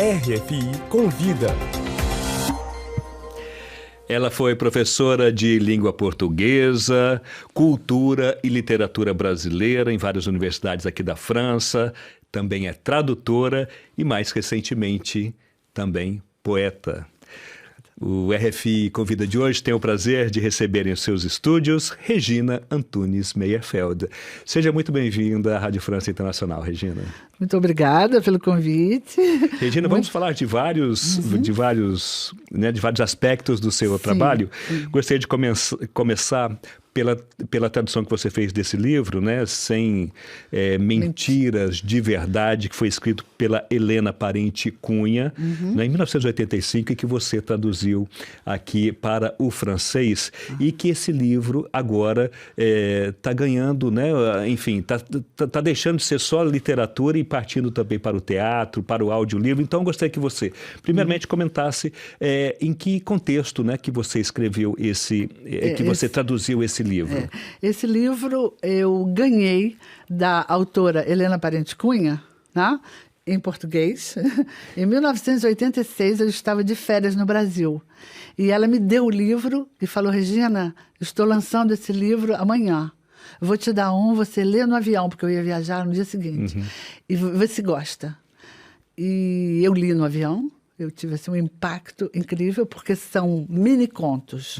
RFI Convida. Ela foi professora de língua portuguesa, cultura e literatura brasileira em várias universidades aqui da França. Também é tradutora e, mais recentemente, também poeta. O RFI Convida de hoje tem o prazer de receber em seus estúdios Regina Antunes Meyerfeld. Seja muito bem-vinda à Rádio França Internacional, Regina. Muito obrigada pelo convite. Regina, vamos falar de vários aspectos do seu trabalho. Gostaria de começar pela tradução que você fez desse livro, né? Sem Mentiras de Verdade, que foi escrito pela Helena Parente Cunha, né, em 1985, e que você traduziu aqui para o francês, e que esse livro agora está ganhando, né? Enfim, está deixando de ser só literatura e partindo também para o teatro, para o audiolivro. Então, eu gostaria que você, primeiramente, comentasse em que contexto, né, que você escreveu você traduziu esse livro. Esse livro eu ganhei da autora Helena Parente Cunha, né, em português. Em 1986, eu estava de férias no Brasil. E ela me deu o livro e falou: Regina, estou lançando esse livro amanhã. Vou te dar você lê no avião, porque eu ia viajar no dia seguinte. E vê se gosta. E eu li no avião. Eu tive assim, um impacto incrível, porque são mini-contos.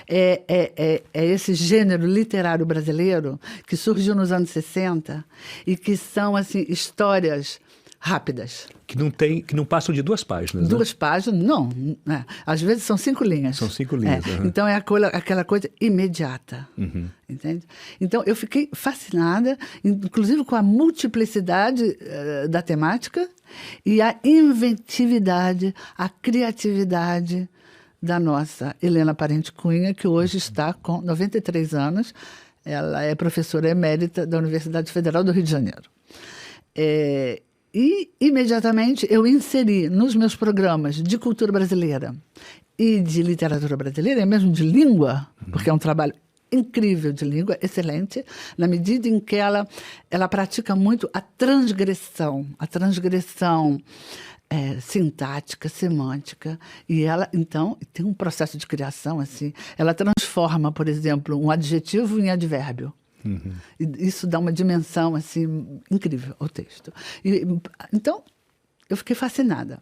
É esse gênero literário brasileiro que surgiu nos anos 60 e que são assim, histórias rápidas. Que não passam de 2 páginas, Duas páginas, não. Às vezes são 5 linhas. São 5 linhas. Então é aquela coisa imediata. Entende? Então eu fiquei fascinada, inclusive com a multiplicidade da temática e a inventividade, a criatividade da nossa Helena Parente Cunha, que hoje está com 93 anos. Ela é professora emérita da Universidade Federal do Rio de Janeiro. E, imediatamente, eu inseri nos meus programas de cultura brasileira e de literatura brasileira, e mesmo de língua, porque é um trabalho incrível de língua, excelente, na medida em que ela pratica muito a transgressão sintática, semântica, e ela, então, tem um processo de criação, assim, ela transforma, por exemplo, um adjetivo em advérbio. E isso dá uma dimensão assim, incrível ao texto. Então, eu fiquei fascinada.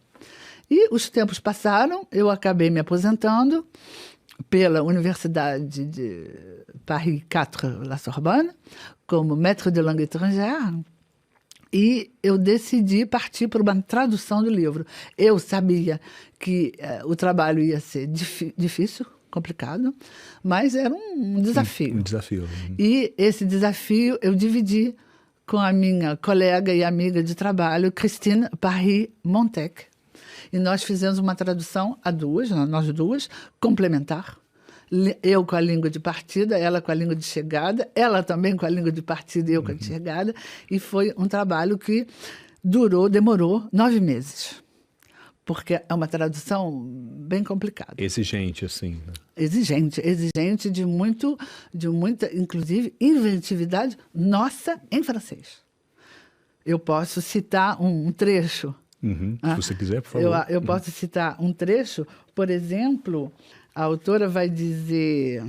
E os tempos passaram, eu acabei me aposentando pela Universidade de Paris 4, La Sorbonne, como maître de langue étrangère, e eu decidi partir para uma tradução do livro. Eu sabia que o trabalho ia ser difícil, complicado, mas era um desafio. Um desafio. E esse desafio eu dividi com a minha colega e amiga de trabalho, Christine Paris-Montec. E nós fizemos uma tradução a duas, nós duas, complementar. Eu com a língua de partida, ela com a língua de chegada, ela também com a língua de partida e eu com a de chegada. E foi um trabalho que demorou 9 meses. Porque é uma tradução bem complicada. Exigente, assim. Né? Exigente de muita, inclusive, inventividade nossa em francês. Eu posso citar um trecho. Se você quiser, por favor. Eu posso citar um trecho. Por exemplo, a autora vai dizer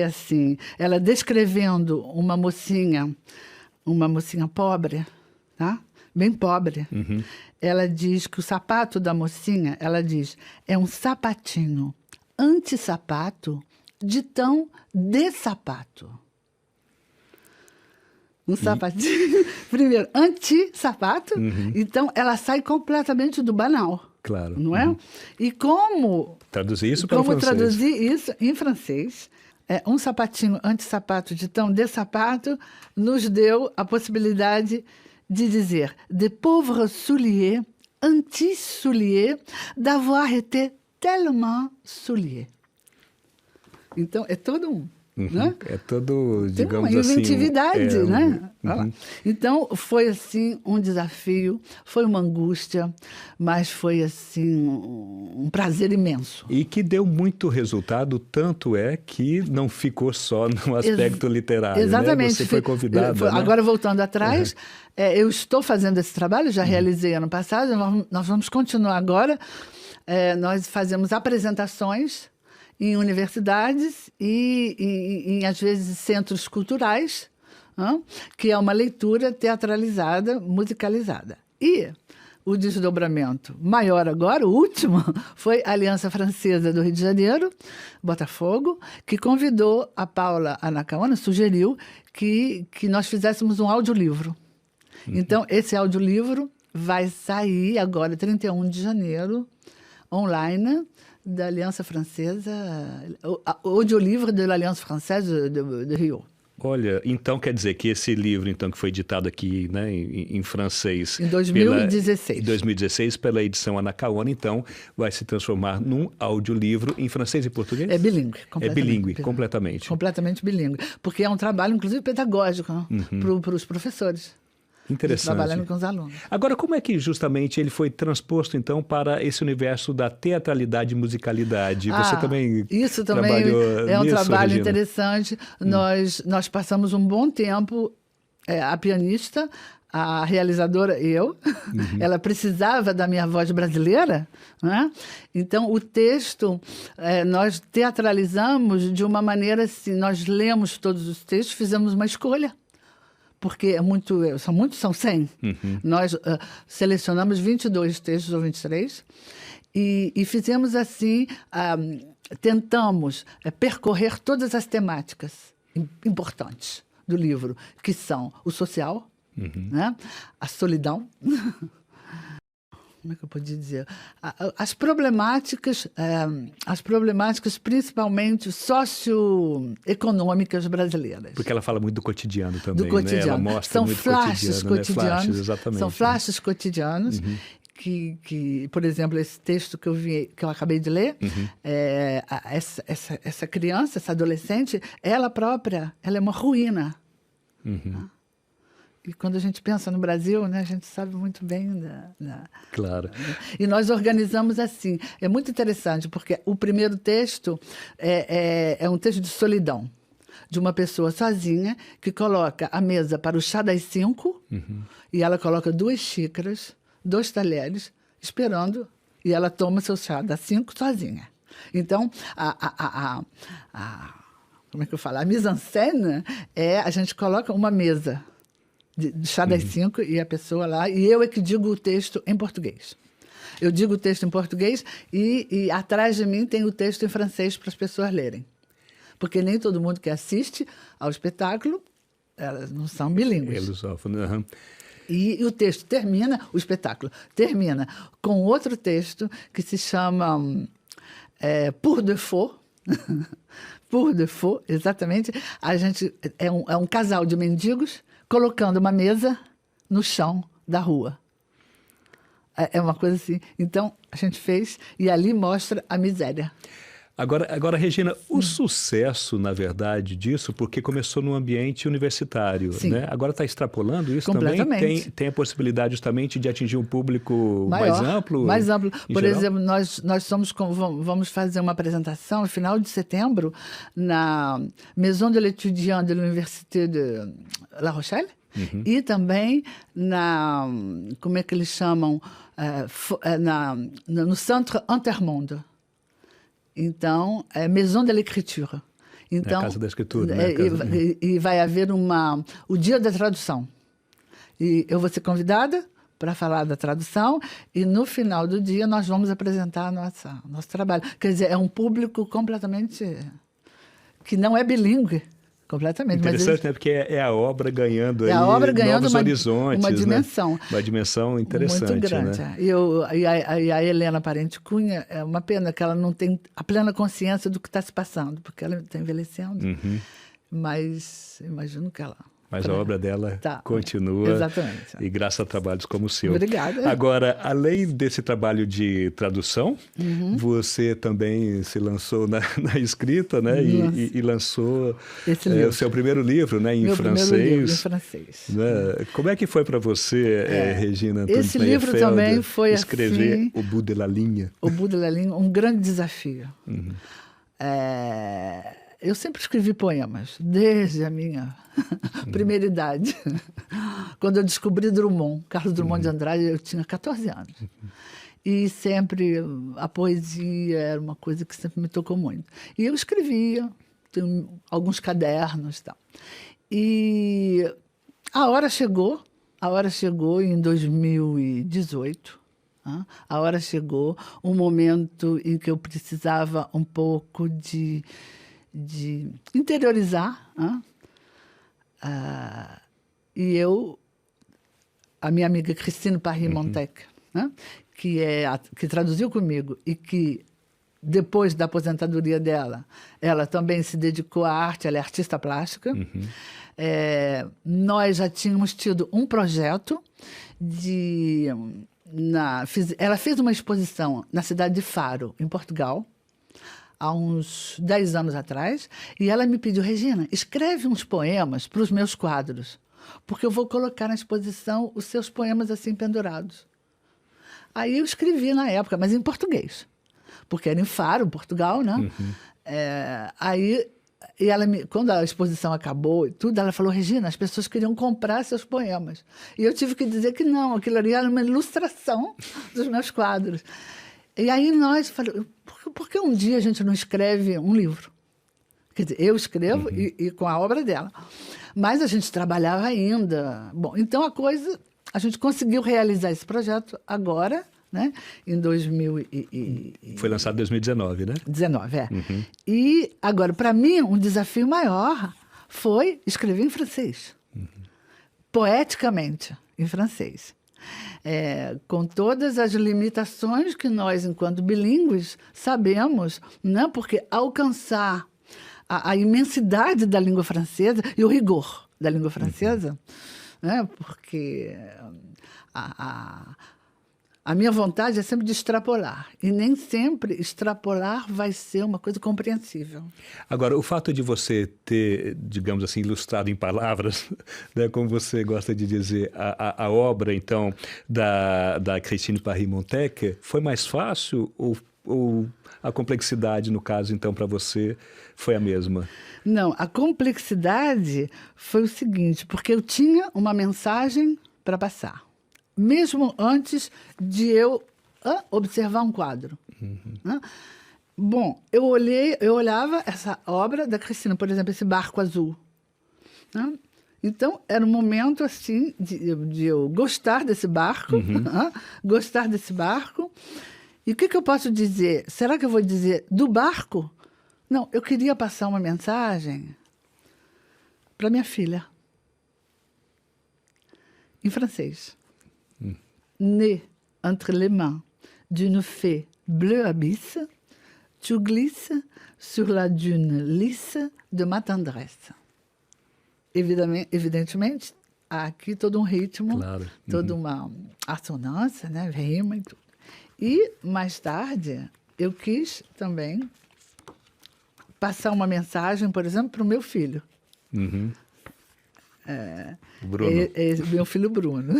assim, ela descrevendo uma mocinha pobre, tá? Bem pobre. Ela diz que o sapato da mocinha, ela diz, é um sapatinho anti-sapato de tão de sapato. Um sapatinho, primeiro, anti-sapato, então ela sai completamente do banal. Claro. Não é? E como traduzir isso para o francês? Como traduzir isso em francês? Um sapatinho anti-sapato de tão de sapato nos deu a possibilidade de dizer de pauvres souliers, anti-souliers, d'avoir été tellement souliers. Então, é todo Né? É todo, Tem uma digamos assim... inventividade, né? Então, foi assim um desafio, foi uma angústia, mas foi assim um prazer imenso. E que deu muito resultado, tanto é que não ficou só no aspecto literário, exatamente. Né? Você foi convidada, né? Agora, voltando atrás, eu estou fazendo esse trabalho, já realizei ano passado, nós vamos continuar agora. Nós fazemos apresentações em universidades e às vezes, centros culturais, que é uma leitura teatralizada, musicalizada. E o desdobramento maior agora, o último, foi a Aliança Francesa do Rio de Janeiro, Botafogo, que convidou a Paula Anacaona, sugeriu que nós fizéssemos um audiolivro. Então, esse audiolivro vai sair agora, 31 de janeiro, online, da Aliança Francesa, audiolivro da Aliança Francesa de Rio. Olha, então quer dizer que esse livro então, que foi editado aqui, né, em francês... Em 2016. Em 2016, pela edição Anacaona, então, vai se transformar num audiolivro em francês e português? É bilíngue. É bilíngue, completamente. Completamente bilíngue. Porque é um trabalho, inclusive, pedagógico para os professores. Interessante. Trabalhando com os alunos. Agora, como é que justamente ele foi transposto, então, para esse universo da teatralidade e musicalidade? Você também isso também trabalhou é um nisso, trabalho Regina? interessante. Nós passamos um bom tempo, a pianista, a realizadora e eu, ela precisava da minha voz brasileira, né? Então, o texto, nós teatralizamos de uma maneira assim, nós lemos todos os textos, fizemos uma escolha. Porque são 100. Nós selecionamos 22 textos ou 23 e fizemos assim, tentamos percorrer todas as temáticas importantes do livro, que são o social, né? A solidão, como é que eu podia dizer? As problemáticas principalmente socioeconômicas brasileiras. Porque ela fala muito do cotidiano também, do cotidiano. Né? Ela mostra São muito flashes cotidianos. Flashes, exatamente. São flashes cotidianos que, por exemplo, esse texto que eu acabei de ler, essa criança, essa adolescente, ela própria, ela é uma ruína. E quando a gente pensa no Brasil, né, a gente sabe muito bem Claro. E nós organizamos assim. É muito interessante, porque o primeiro texto é um texto de solidão, de uma pessoa sozinha que coloca a mesa para o chá das 5 e ela coloca 2 xícaras, 2 talheres, esperando, e ela toma seu chá das 5 sozinha. Então, como é que eu falo? A mise-en-scène a gente coloca uma mesa de chá das 5 e a pessoa lá, e eu é que digo o texto em português. Eu digo o texto em português e atrás de mim tem o texto em francês para as pessoas lerem. Porque nem todo mundo que assiste ao espetáculo, elas não são bilíngues. E o texto termina, o espetáculo termina com outro texto que se chama Pour de Faux. Pour de Faux, exatamente. A gente é um casal de mendigos colocando uma mesa no chão da rua. É uma coisa assim. Então, a gente fez e ali mostra a miséria. Agora, Regina, o sucesso, na verdade, disso, porque começou no ambiente universitário, né? Agora está extrapolando isso também? Tem a possibilidade justamente de atingir um público mais amplo? Mais amplo. Por exemplo, nós vamos fazer uma apresentação no final de setembro na Maison de l'Étudiant de l'Université de La Rochelle e também como é que eles chamam? No Centre Intermonde. Então, Maison de l'Écriture. Então, a Casa da Escritura, né? E vai haver o Dia da Tradução. E eu vou ser convidada para falar da tradução e no final do dia nós vamos apresentar nosso trabalho. Quer dizer, é um público completamente... que não é bilíngue. Completamente. Interessante, né? Porque é a obra ganhando aí novos horizontes. Uma dimensão. Né? Uma dimensão interessante. Muito grande. Né? E a Helena Parente Cunha, é uma pena que ela não tem a plena consciência do que está se passando, porque ela está envelhecendo. Mas imagino que ela Mas a obra dela continua. Exatamente. E graças a trabalhos como o seu. Obrigada. Agora, além desse trabalho de tradução, você também se lançou na escrita, né? E lançou o seu primeiro livro, né? Em francês. Primeiro livro, em francês. Né? Como é que foi para você, Regina Antunes Esse livro também foi escrever assim, O Bout de la Ligne? O Bout de la Ligne, um grande desafio. Eu sempre escrevi poemas, desde a minha primeira idade. Quando eu descobri Drummond, Carlos Drummond de Andrade, eu tinha 14 anos. E sempre a poesia era uma coisa que sempre me tocou muito. E eu escrevia, tenho alguns cadernos e tal. E a hora chegou em 2018. A hora chegou, um momento em que eu precisava um pouco de interiorizar. E a minha amiga Christine Parry-Montec, que traduziu comigo e que, depois da aposentadoria dela, ela também se dedicou à arte, ela é artista plástica. Nós já tínhamos tido um projeto ela fez uma exposição na cidade de Faro, em Portugal, há uns 10 anos atrás, e ela me pediu: Regina, escreve uns poemas para os meus quadros, porque eu vou colocar na exposição os seus poemas assim pendurados. Aí eu escrevi na época, mas em português, porque era em Faro, Portugal, né? E quando a exposição acabou e tudo, ela falou: Regina, as pessoas queriam comprar seus poemas. E eu tive que dizer que não, aquilo ali era uma ilustração dos meus quadros. E aí nós falamos: por que um dia a gente não escreve um livro? Quer dizer, eu escrevo e com a obra dela. Mas a gente trabalhava ainda. Bom, então a gente conseguiu realizar esse projeto agora, né? Em 2000 Foi lançado em 2019, né? 19, E agora, para mim, um desafio maior foi escrever em francês. Poeticamente, em francês. Com todas as limitações que nós, enquanto bilíngues, sabemos, né? Porque alcançar a imensidade da língua francesa e o rigor da língua francesa, né? Porque a minha vontade é sempre de extrapolar. E nem sempre extrapolar vai ser uma coisa compreensível. Agora, o fato de você ter, digamos assim, ilustrado em palavras, né, como você gosta de dizer, a obra, então, da Christine Parry-Montec, foi mais fácil ou a complexidade, no caso, então, para você, foi a mesma? Não, a complexidade foi o seguinte, porque eu tinha uma mensagem para passar, mesmo antes de eu observar um quadro. Bom, eu olhava essa obra da Cristina, por exemplo, esse barco azul. Então, era um momento assim de eu gostar desse barco, gostar desse barco. E o que eu posso dizer? Será que eu vou dizer do barco? Não, eu queria passar uma mensagem para minha filha, em francês. Né entre les mains d'une fée bleu abysse, tu glisses sur la dune lisse de ma tendresse. Evidentemente, há aqui todo um ritmo, claro. Toda uma assonância, né? Rima e tudo. E, mais tarde, eu quis também passar uma mensagem, por exemplo, para o meu filho. Bruno. Meu filho Bruno.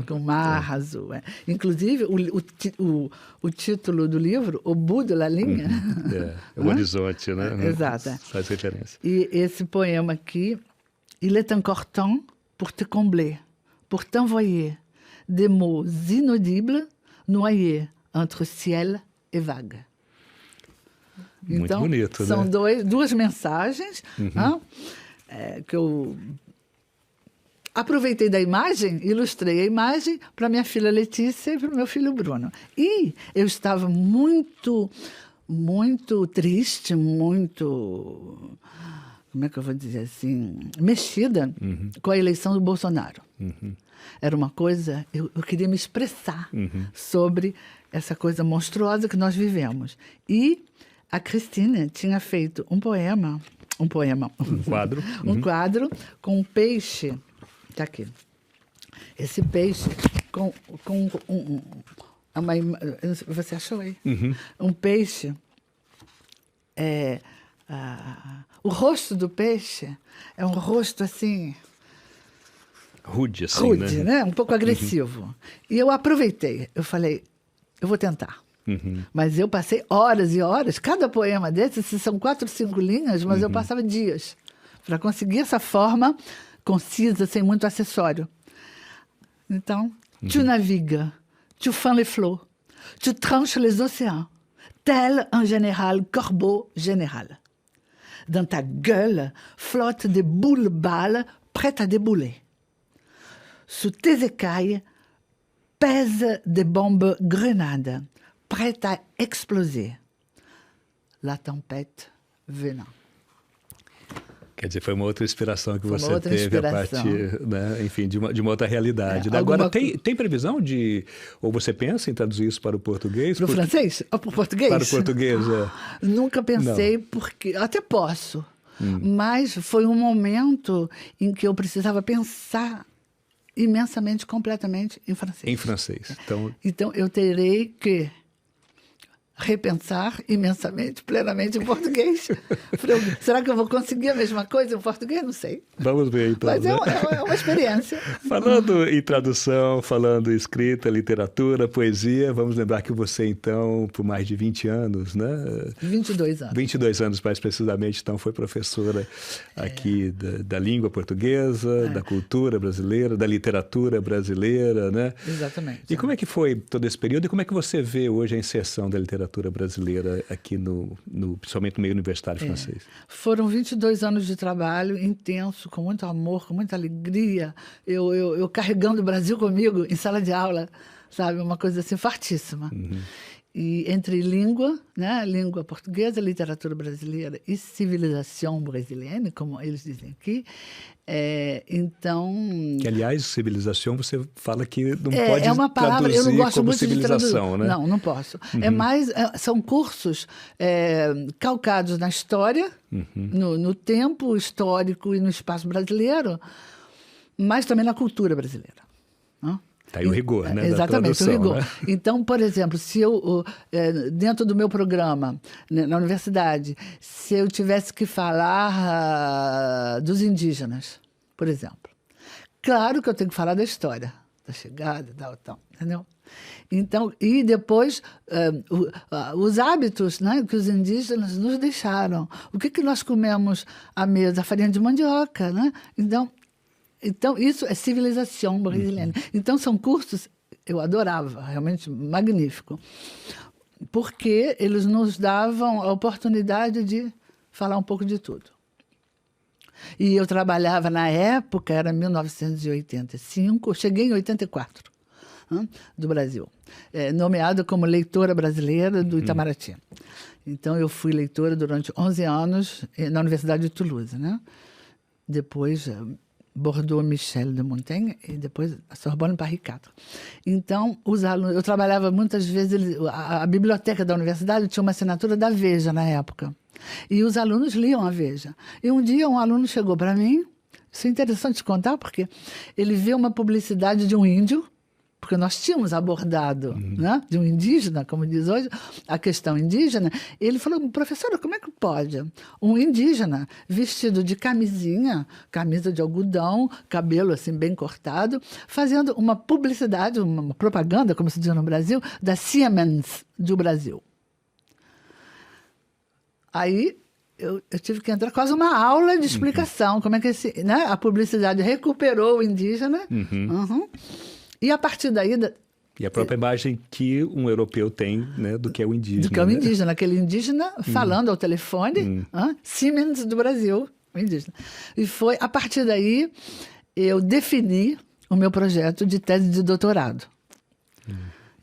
Com mar azul. Inclusive, o título do livro, O Bout de la Ligne. O horizonte, né? Exato. Faz referência. E esse poema aqui, Il est encore temps pour te combler, pour t'envoyer des mots inaudibles noyés entre ciel et vague. Muito então, bonito, são né? duas mensagens que eu aproveitei da imagem, ilustrei a imagem para minha filha Letícia e para o meu filho Bruno. E eu estava muito, muito triste, muito, como é que eu vou dizer assim, mexida com a eleição do Bolsonaro. Era uma coisa, eu queria me expressar sobre essa coisa monstruosa que nós vivemos. E a Christine tinha feito um poema um poema. Um quadro. Um quadro com um peixe. Está aqui. Esse peixe com você achou aí? Um peixe. O rosto do peixe é um rosto assim... Rude, assim, rude, né? Um pouco agressivo. E eu aproveitei. Eu falei, eu vou tentar. Mas eu passei horas e horas. Cada poema desses são 4 ou 5 linhas, mas eu passava dias para conseguir essa forma concisa, sem muito acessório. Então, tu navigues, tu fends les flots, tu tranches les océans, tel un général corbeau général. Dans ta gueule flottent des boules-balles prêtes à débouler. Sous tes écailles pèsent des bombes grenades, prêtes à exploser. La tempête venant. Quer dizer, foi uma outra inspiração que você teve a partir, né, enfim, de uma outra realidade. Agora, tem previsão de... Ou você pensa em traduzir isso para o português? Para o francês? Ou para o português? Para o português, Nunca pensei, porque... Até posso. Mas foi um momento em que eu precisava pensar imensamente, completamente em francês. Em francês. Então, eu terei que repensar imensamente, plenamente em português. Será que eu vou conseguir a mesma coisa em português? Não sei. Vamos ver, então. Mas é uma experiência. Falando em tradução, falando em escrita, literatura, poesia, vamos lembrar que você, então, por mais de 20 anos, né? 22 anos. 22 anos, mais precisamente, então, foi professora aqui da língua portuguesa, da cultura brasileira, da literatura brasileira, né? Exatamente. E como é que foi todo esse período e como é que você vê hoje a inserção da literatura brasileira aqui principalmente no meio universitário francês? Foram 22 anos de trabalho intenso, com muito amor, com muita alegria. Eu carregando o Brasil comigo em sala de aula, sabe? Uma coisa assim, fartíssima. E entre língua, né? Língua portuguesa, literatura brasileira e civilização brasileira, como eles dizem aqui. Então... Que, aliás, civilização, você fala que não pode é uma palavra, eu não gosto como muito civilização, de né? Não posso. São cursos calcados na história, no tempo histórico e no espaço brasileiro, mas também na cultura brasileira. Não? Tá aí o rigor, né? Exatamente, da tradução, o rigor. Né? Então, por exemplo, se eu, dentro do meu programa, na universidade, se eu tivesse que falar dos indígenas, por exemplo, claro que eu tenho que falar da história, da chegada, tal, entendeu? Então, e depois, os hábitos, né, que os indígenas nos deixaram. O que nós comemos à mesa? A farinha de mandioca, né? Então, isso é civilização brasileira. Então, são cursos, eu adorava, realmente magnífico, porque eles nos davam a oportunidade de falar um pouco de tudo. E eu trabalhava na época, era 1985, eu cheguei em 84, do Brasil, nomeada como leitora brasileira do Itamaraty. Então, eu fui leitora durante 11 anos na Universidade de Toulouse, né? Depois... Bordeaux, Michel de Montaigne, e depois a Sorbonne Paris 4. Então, os alunos, eu trabalhava muitas vezes, a biblioteca da universidade tinha uma assinatura da Veja na época, e os alunos liam a Veja. E um dia um aluno chegou para mim, isso é interessante contar, porque ele viu uma publicidade de um índio, porque nós tínhamos abordado, né, de um indígena, como diz hoje, a questão indígena. Ele falou, professora, como é que pode um indígena vestido de camisinha, camisa de algodão, cabelo assim bem cortado, fazendo uma publicidade, uma propaganda, como se diz no Brasil, da Siemens do Brasil. Aí eu tive que entrar quase uma aula de explicação, como é que né, a publicidade recuperou o indígena. E a partir daí... E a própria imagem que um europeu tem, né, do que é o indígena. Do que é o indígena, aquele indígena falando ao telefone, Siemens do Brasil, o indígena. E foi, a partir daí, eu defini o meu projeto de tese de doutorado.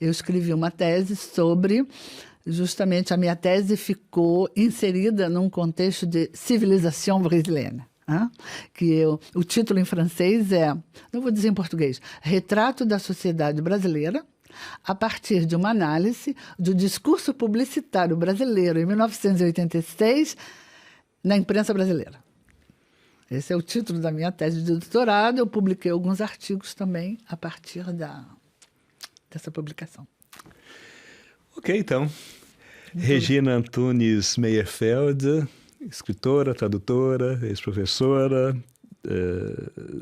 Eu escrevi uma tese sobre... Justamente, a minha tese ficou inserida num contexto de civilização brasileira. Que o título em francês não vou dizer em português, Retrato da Sociedade Brasileira, a partir de uma análise do discurso publicitário brasileiro em 1986, na imprensa brasileira. Esse é o título da minha tese de doutorado. Eu publiquei alguns artigos também a partir dessa publicação. Ok, então. Regina Antunes Meyerfeld, escritora, tradutora, ex-professora,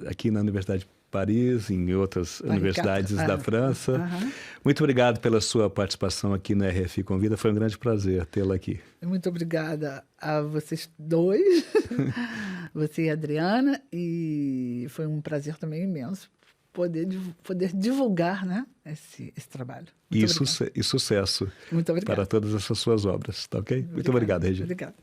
aqui na Universidade de Paris, em outras universidades da França. Muito obrigado pela sua participação aqui no RFI Convida. Foi um grande prazer tê-la aqui. Muito obrigada a vocês dois, você e a Adriana, e foi um prazer também imenso poder divulgar, né, esse trabalho. E sucesso Muito obrigada. para todas essas suas obras, tá ok? Muito obrigado, Regina. Obrigada.